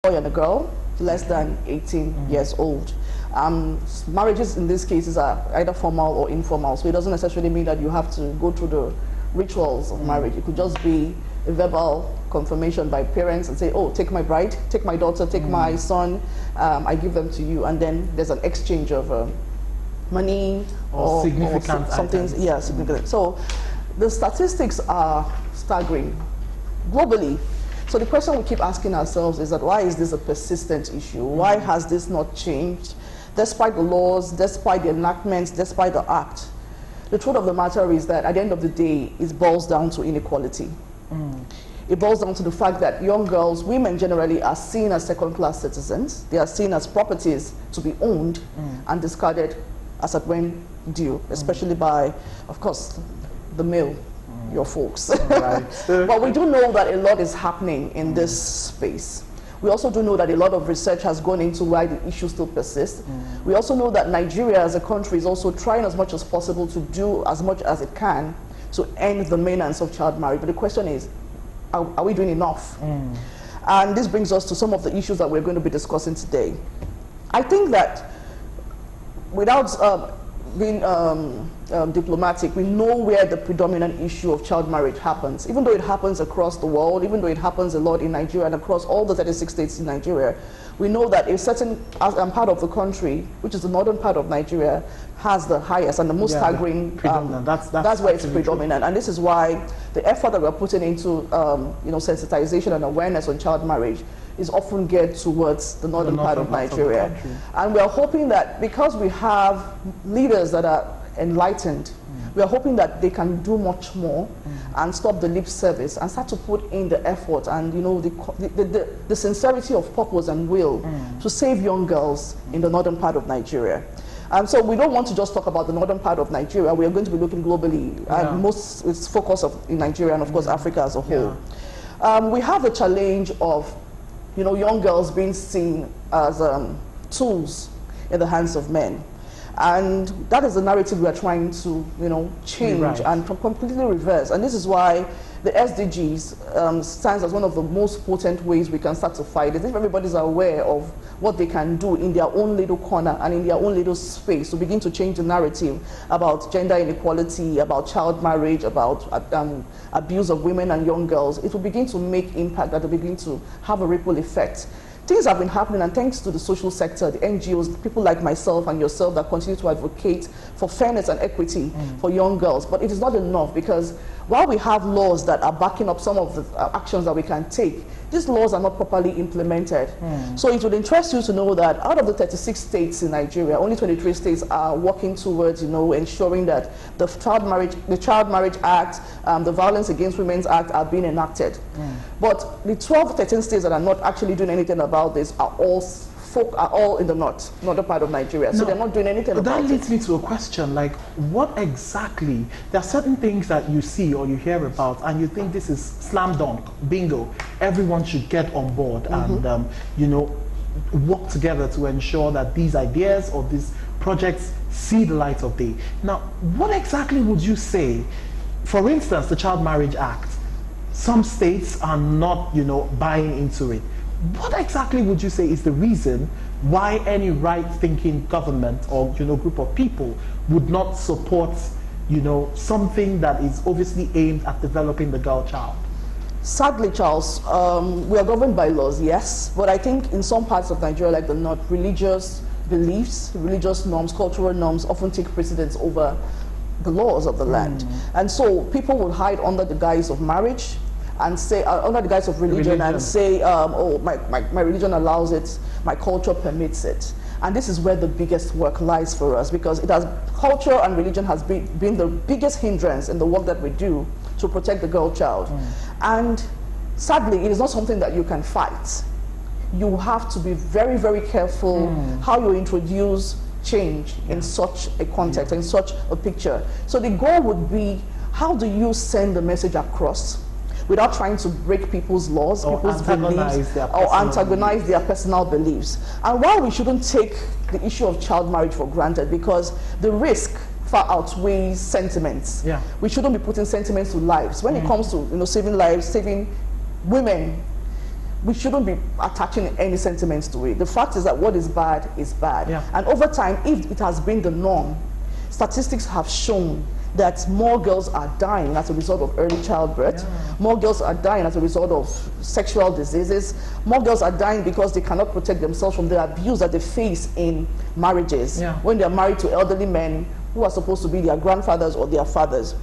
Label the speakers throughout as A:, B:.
A: boy and a girl, less than 18 years old. Marriages in these cases are either formal or informal, so it doesn't necessarily mean that you have to go through the rituals of marriage. It could just be a verbal confirmation by parents and say, oh, take my bride, take my daughter, take my son, I give them to you, and then there's an exchange of money
B: or significant
A: something.
B: items.
A: Yeah, significant. So the statistics are staggering globally. So the question we keep asking ourselves is that why is this a persistent issue? Why has this not changed? Despite the laws, despite the enactments, despite the act, the truth of the matter is that at the end of the day, it boils down to inequality. It boils down to the fact that young girls, women generally, are seen as second-class citizens. They are seen as properties to be owned and discarded as at when due, especially by, of course, the male, your folks.
B: Right.
A: But we do know that a lot is happening in this space. We also do know that a lot of research has gone into why the issue still persists. We also know that Nigeria as a country is also trying as much as possible to do as much as it can to end the maintenance of child marriage. But the question is, are we doing enough? And this brings us to some of the issues that we're going to be discussing today. I think that without being diplomatic, we know where the predominant issue of child marriage happens. Even though it happens across the world, even though it happens a lot in Nigeria and across all the 36 states in Nigeria, we know that a certain part of the country, which is the northern part of Nigeria, has the highest and the most staggering. That's where it's predominant, true. And this is why the effort that we're putting into sensitization and awareness on child marriage is often geared towards the northern part of Nigeria. And we're hoping that because we have leaders that are enlightened, we are hoping that they can do much more and stop the lip service and start to put in the effort and the sincerity of purpose and will to save young girls in the northern part of Nigeria. So we don't want to just talk about the northern part of Nigeria. We are going to be looking globally, and most it's focus in Nigeria and of course Africa as a whole. We have the challenge of young girls being seen as tools in the hands of men. And that is the narrative we are trying to, change and completely reverse. And this is why the SDGs stands as one of the most potent ways we can start to fight it. If everybody's aware of what they can do in their own little corner and in their own little space to begin to change the narrative about gender inequality, about child marriage, about abuse of women and young girls, it will begin to make impact, that will begin to have a ripple effect. Things have been happening, and thanks to the social sector, the NGOs, people like myself and yourself that continue to advocate for fairness and equity for young girls. But it is not enough, because while we have laws that are backing up some of the actions that we can take, these laws are not properly implemented. So it would interest you to know that out of the 36 states in Nigeria, only 23 states are working towards, ensuring that the Child Marriage Act, the Violence Against Women's Act are being enacted. But the 13 states that are not actually doing anything about this are all in the northern part of Nigeria. So they're not doing anything about it.
B: That leads me to a question, like, what exactly, there are certain things that you see or you hear about and you think this is slam dunk, bingo, everyone should get on board and, work together to ensure that these ideas or these projects see the light of day. Now, what exactly would you say, for instance, the Child Marriage Act, some states are not, buying into it. What exactly would you say is the reason why any right-thinking government or group of people would not support something that is obviously aimed at developing the girl child?
A: Sadly, Charles, we are governed by laws, yes, but I think in some parts of Nigeria, like the north, religious beliefs, religious norms, cultural norms often take precedence over the laws of the land. And so people will hide under the guise of marriage and say, under the guise of religion. And say, oh, my religion allows it, my culture permits it. And this is where the biggest work lies for us, because culture and religion has been the biggest hindrance in the work that we do to protect the girl child. And sadly, it is not something that you can fight. You have to be very, very careful how you introduce change in such a context, in such a picture. So the goal would be, how do you send the message across without trying to break people's laws, people's beliefs, or antagonize their personal beliefs? And while we shouldn't take the issue of child marriage for granted, because the risk far outweighs sentiments. We shouldn't be putting sentiments to lives. When it comes to saving lives, saving women, we shouldn't be attaching any sentiments to it. The fact is that what is bad is bad.
B: Yeah.
A: And over time, if it has been the norm, statistics have shown that more girls are dying as a result of early childbirth.
B: Yeah.
A: More girls are dying as a result of sexual diseases. More girls are dying because they cannot protect themselves from the abuse that they face in marriages.
B: Yeah.
A: When they're married to elderly men who are supposed to be their grandfathers or their fathers.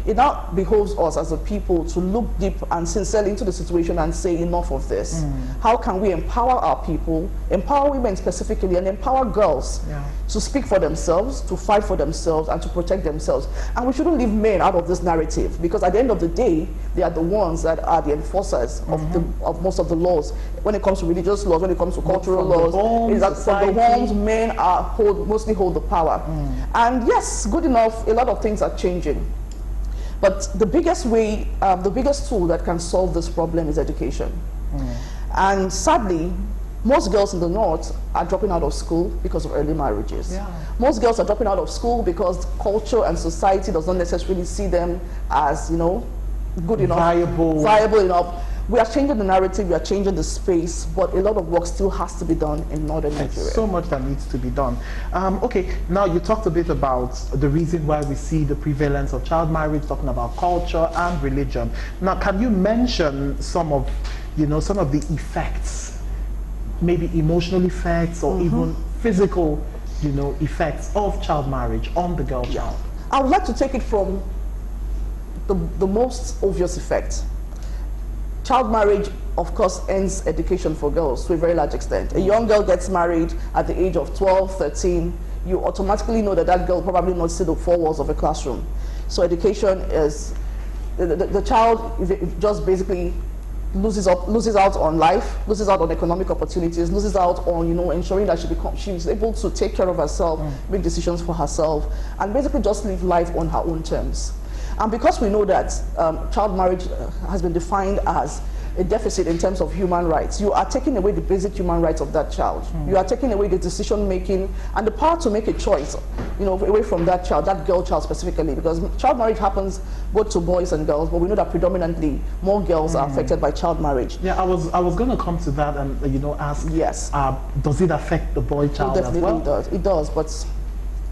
A: It now behoves us as a people to look deep and sincerely into the situation and say enough of this. How can we empower our people, empower women specifically, and empower girls to speak for themselves, to fight for themselves, and to protect themselves? And we shouldn't leave men out of this narrative, because at the end of the day, they are the ones that are the enforcers of most of the laws. When it comes to religious laws, when it comes to cultural laws, is that from the homes, men are mostly hold the power. And yes, good enough, a lot of things are changing. But the biggest way, the biggest tool that can solve this problem is education. And sadly, most girls in the North are dropping out of school because of early marriages.
B: Yeah.
A: Most girls are dropping out of school because culture and society does not necessarily see them as, you know, good enough, viable enough. We are changing the narrative, we are changing the space, but a lot of work still has to be done in northern Nigeria.
B: There's so much that needs to be done. Okay, now you talked a bit about the reason why we see the prevalence of child marriage, talking about culture and religion. Now, can you mention some of, you know, some of the effects, maybe emotional effects or even physical, you know, effects of child marriage on the girl child?
A: I would like to take it from the most obvious effect. Child marriage, of course, ends education for girls to a very large extent. A young girl gets married at the age of 12, 13, you automatically know that that girl probably not see the four walls of a classroom. So education is, the child just basically loses out on life, loses out on economic opportunities, loses out on, you know, ensuring that she's able to take care of herself, make decisions for herself, and basically just live life on her own terms. And because we know that child marriage has been defined as a deficit in terms of human rights, you are taking away the basic human rights of that child. You are taking away the decision making and the power to make a choice, you know, away from that child, that girl child specifically, because child marriage happens both to boys and girls, but we know that predominantly more girls are affected by child marriage.
B: Yeah, I was going to come to that and, you know, ask,
A: yes,
B: does it affect the boy child as well?
A: It definitely does. It does, but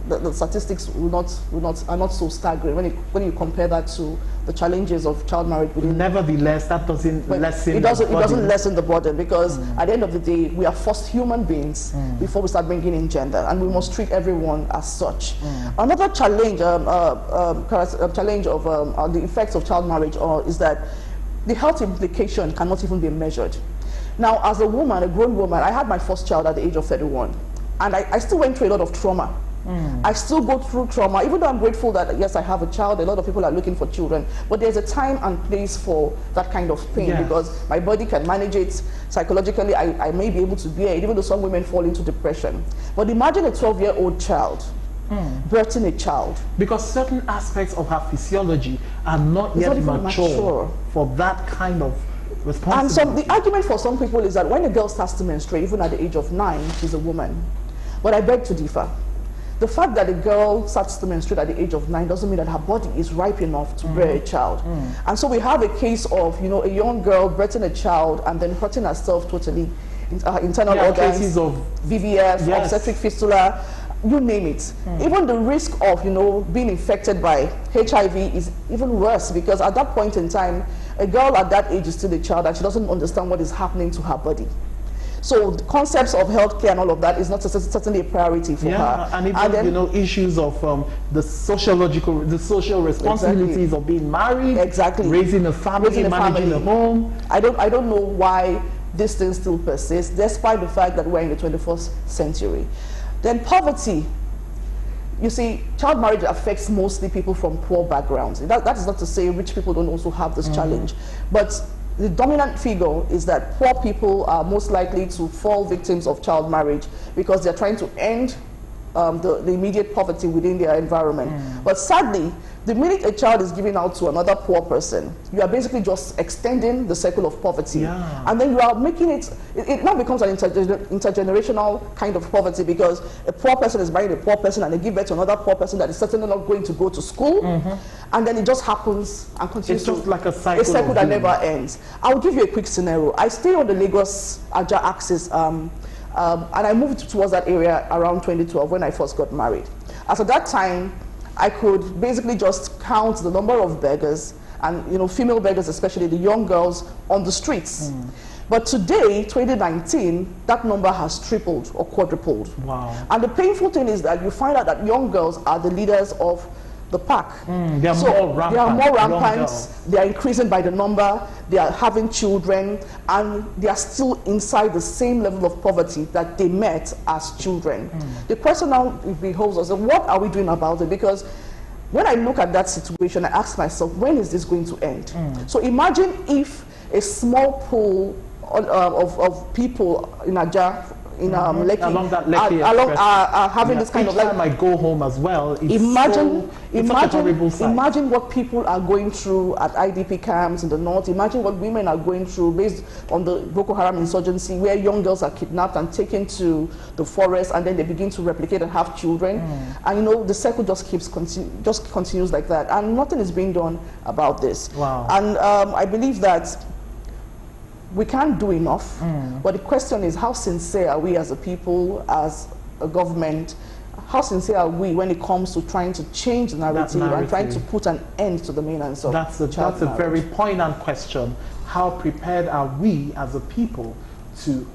A: the statistics are not so staggering when you compare that to the challenges of child marriage.
B: Nevertheless, that doesn't lessen.
A: It doesn't lessen the burden, because at the end of the day, we are first human beings before we start bringing in gender, and we must treat everyone as such. Another challenge, challenge of the effects of child marriage, is that the health implication cannot even be measured. Now, as a woman, a grown woman, I had my first child at the age of 31, and I still went through a lot of trauma. I still go through trauma, even though I'm grateful that, yes, I have a child. A lot of people are looking for children, but there's a time and place for that kind of pain, because my body can manage it. Psychologically, I may be able to bear it, even though some women fall into depression. But imagine a 12-year-old child birthing a child. Because
B: certain aspects of her physiology are not yet mature for that kind of responsibility.
A: And so the argument for some people is that when a girl starts to menstruate, even at the age of 9, she's a woman. But I beg to differ. The fact that a girl starts to menstruate at the age of 9 doesn't mean that her body is ripe enough to bear a child. And so we have a case of, you know, a young girl birthing a child and then hurting herself totally, internal organs,
B: cases of
A: VVF, obstetric fistula, you name it. Even the risk of, you know, being infected by HIV is even worse, because at that point in time, a girl at that age is still a child and she doesn't understand what is happening to her body. So the concepts of healthcare and all of that is not certainly a priority for her.
B: And even, then, you know, issues of the social responsibilities of being married, raising a family, managing a home.
A: I don't know why this thing still persists, despite the fact that we're in the 21st century. Then poverty. You see, child marriage affects mostly people from poor backgrounds. That is not to say rich people don't also have this challenge, but the dominant figure is that poor people are most likely to fall victims of child marriage, because they're trying to end the immediate poverty within their environment. But sadly, the minute a child is given out to another poor person, you are basically just extending the circle of poverty. And then you are making it now becomes an intergenerational kind of poverty, because a poor person is marrying a poor person and they give birth to another poor person that is certainly not going to go to school. And then it just happens and continues.
B: It's just like a cycle
A: that never ends. I'll give you a quick scenario. I stay on the Lagos-Ajah axis, and I moved towards that area around 2012 when I first got married. As at that time, I could basically just count the number of beggars, and female beggars, especially the young girls on the streets. But today, 2019, that number has tripled or quadrupled.
B: Wow.
A: And the painful thing is that you find out that young girls are the leaders of the pack.
B: They are more rampant.
A: They are more rampant. They are increasing by the number. They are having children, and they are still inside the same level of poverty that they met as children. The question now beholds us: what are we doing about it? Because when I look at that situation, I ask myself, when is this going to end? So imagine if a small pool of people in Ajah, Lekki,
B: along that Lekki
A: having this kind of
B: like. I go home as well. Imagine what people are going through at IDP camps in the north. Imagine what women are going through based on the Boko Haram insurgency, where young girls are kidnapped and taken to the forest, and then they begin to replicate and have children. And the circle just continues like that, and nothing is being done about this. Wow.
A: And I believe that we can't do enough, but the question is, how sincere are we as a people, as a government? How sincere are we when it comes to trying to change the narrative and trying to put an end to the menace of
B: That's a very poignant question. How prepared are we as a people to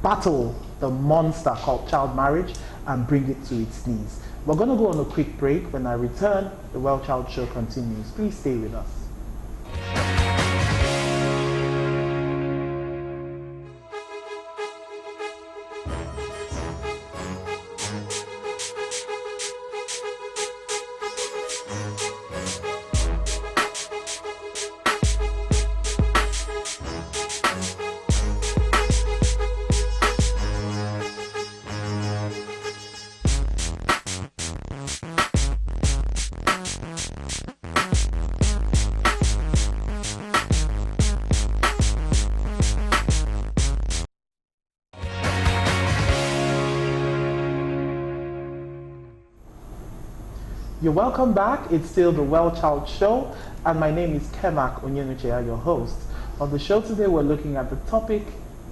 B: battle the monster called child marriage and bring it to its knees? We're going to go on a quick break. When I return, the Well Child Show continues. Please stay with us. You're welcome back. It's still the Well Child Show, and my name is Kemak Onyenuchea, your host. On the show today, we're looking at the topic,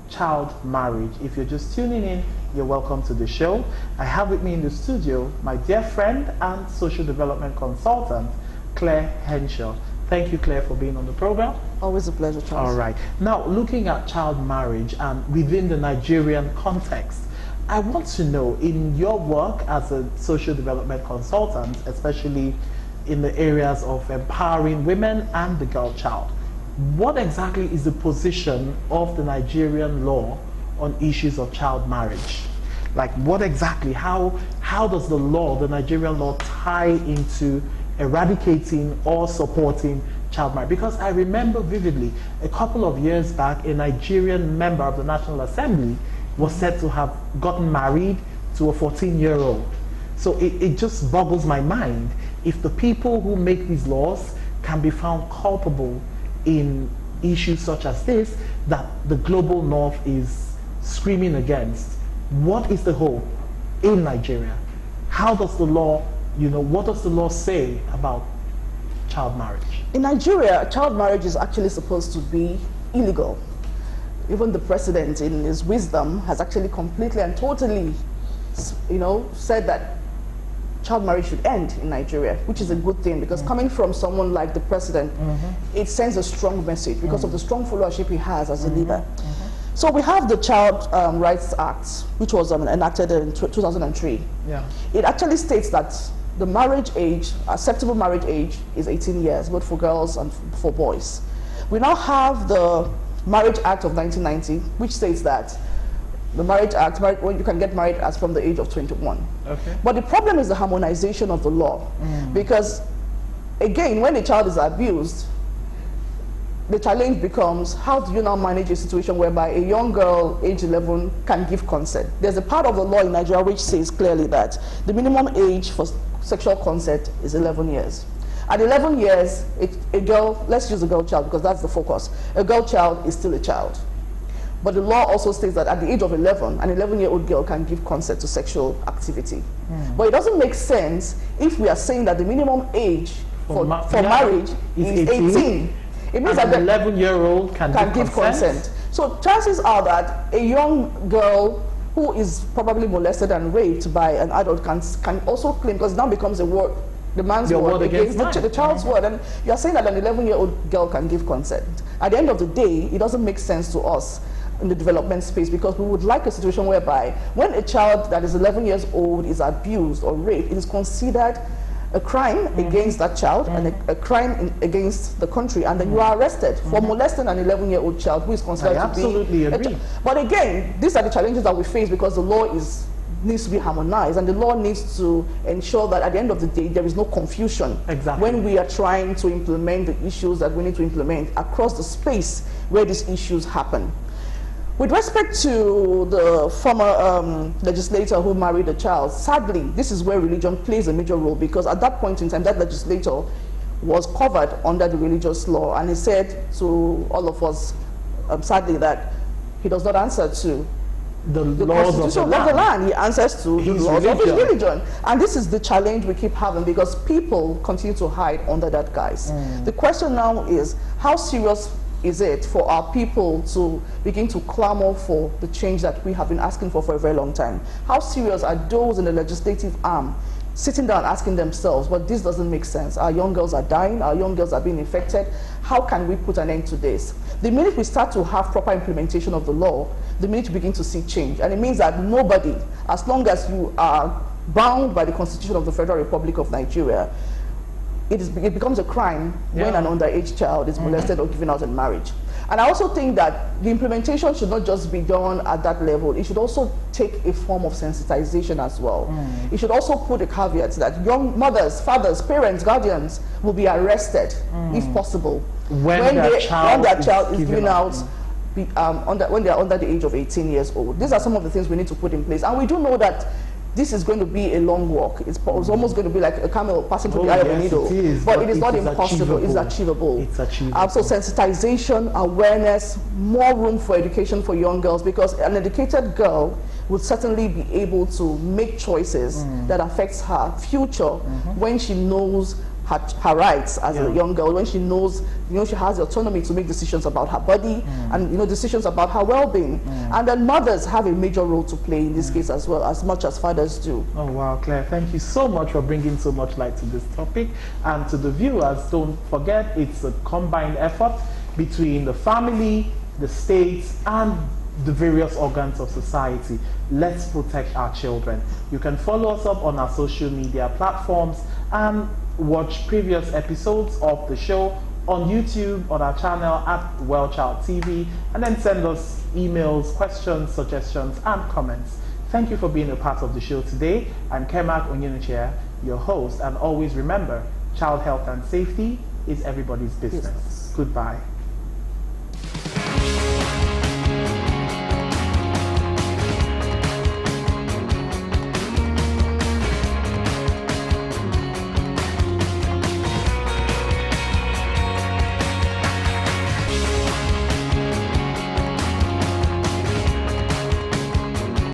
B: child marriage. If you're just tuning in, you're welcome to the show. I have with me in the studio my dear friend and social development consultant, Claire Henshaw. Thank you, Claire, for being on the program.
A: Always a pleasure, Charles.
B: All right. Now, looking at child marriage and within the Nigerian context, I want to know, in your work as a social development consultant, especially in the areas of empowering women and the girl child, what exactly is the position of the Nigerian law on issues of child marriage? Like, what exactly, how does the law, the Nigerian law, tie into eradicating or supporting child marriage? Because I remember vividly, a couple of years back, a Nigerian member of the National Assembly was said to have gotten married to a 14-year-old. So it just boggles my mind if the people who make these laws can be found culpable in issues such as this that the global north is screaming against. What is the hope in Nigeria? How does the law, what does the law say about child marriage?
A: In Nigeria, child marriage is actually supposed to be illegal. Even the president, in his wisdom, has actually completely and totally, said that child marriage should end in Nigeria, which is a good thing, because coming from someone like the president, it sends a strong message because of the strong followership he has as a leader. So we have the Child Rights Act, which was enacted in 2003.
B: Yeah.
A: It actually states that the marriage age, acceptable marriage age, is 18 years, both for girls and for boys. We now have the Marriage Act of 1990, which states that the Marriage Act, you can get married as from the age of 21.
B: Okay.
A: But the problem is the harmonization of the law. Because, again, when a child is abused, the challenge becomes, how do you now manage a situation whereby a young girl, age 11, can give consent? There's a part of the law in Nigeria which says clearly that the minimum age for sexual consent is 11 years. At 11 years, a girl, let's use a girl child because that's the focus, a girl child is still a child. But the law also states that at the age of 11, an 11-year-old girl can give consent to sexual activity. But it doesn't make sense if we are saying that the minimum age for marriage is 18. It means that
B: an 11-year-old can give consent.
A: So chances are that a young girl who is probably molested and raped by an adult can also claim, because it now becomes a word, the man's word against the child's word. And you're saying that an 11-year-old girl can give consent. At the end of the day, it doesn't make sense to us in the development space, because we would like a situation whereby when a child that is 11 years old is abused or raped, it is considered a crime against that child and a crime against the country, and then you are arrested for molesting an 11-year-old child who is considered to be
B: absolutely agree.
A: But again, these are the challenges that we face because the law needs to be harmonized, and the law needs to ensure that at the end of the day there is no confusion when we are trying to implement the issues that we need to implement across the space where these issues happen. With respect to the former legislator who married a child, sadly, this is where religion plays a major role, because at that point in time, that legislator was covered under the religious law, and he said to all of us, sadly, that he does not answer to
B: the laws of the land.
A: He answers to the laws of his religion. And this is the challenge we keep having, because people continue to hide under that guise. The question now is, how serious is it for our people to begin to clamor for the change that we have been asking for a very long time? How serious are those in the legislative arm sitting down asking themselves, but this doesn't make sense. Our young girls are dying, our young girls are being infected. How can we put an end to this? The minute we start to have proper implementation of the law, the minute we begin to see change. And it means that nobody, as long as you are bound by the Constitution of the Federal Republic of Nigeria, it becomes a crime when an underage child is molested or given out in marriage. And I also think that the implementation should not just be done at that level. It should also take a form of sensitization as well. It should also put a caveat that young mothers, fathers, parents, guardians will be arrested, if possible, when their child is given out when they are under the age of 18 years old. These are some of the things we need to put in place. And we do know that this is going to be a long walk. It's almost going to be like a camel passing through the eye of a needle. But it is not impossible. It's achievable. It's achievable. So sensitization, awareness, more room for education for young girls, because an educated girl would certainly be able to make choices that affects her future when she knows her rights as a young girl, when she knows, she has the autonomy to make decisions about her body and decisions about her well-being. And then mothers have a major role to play in this case as well, as much as fathers do.
B: Oh wow, Claire, thank you so much for bringing so much light to this topic. And to the viewers, don't forget, it's a combined effort between the family, the states, and the various organs of society. Let's protect our children. You can follow us up on our social media platforms and watch previous episodes of the show on YouTube, on our channel at WellChild TV, and then send us emails, questions, suggestions, and comments. Thank you for being a part of the show today. I'm Kemak Onyenuchia, your host, and always remember, child health and safety is everybody's business. Goodbye.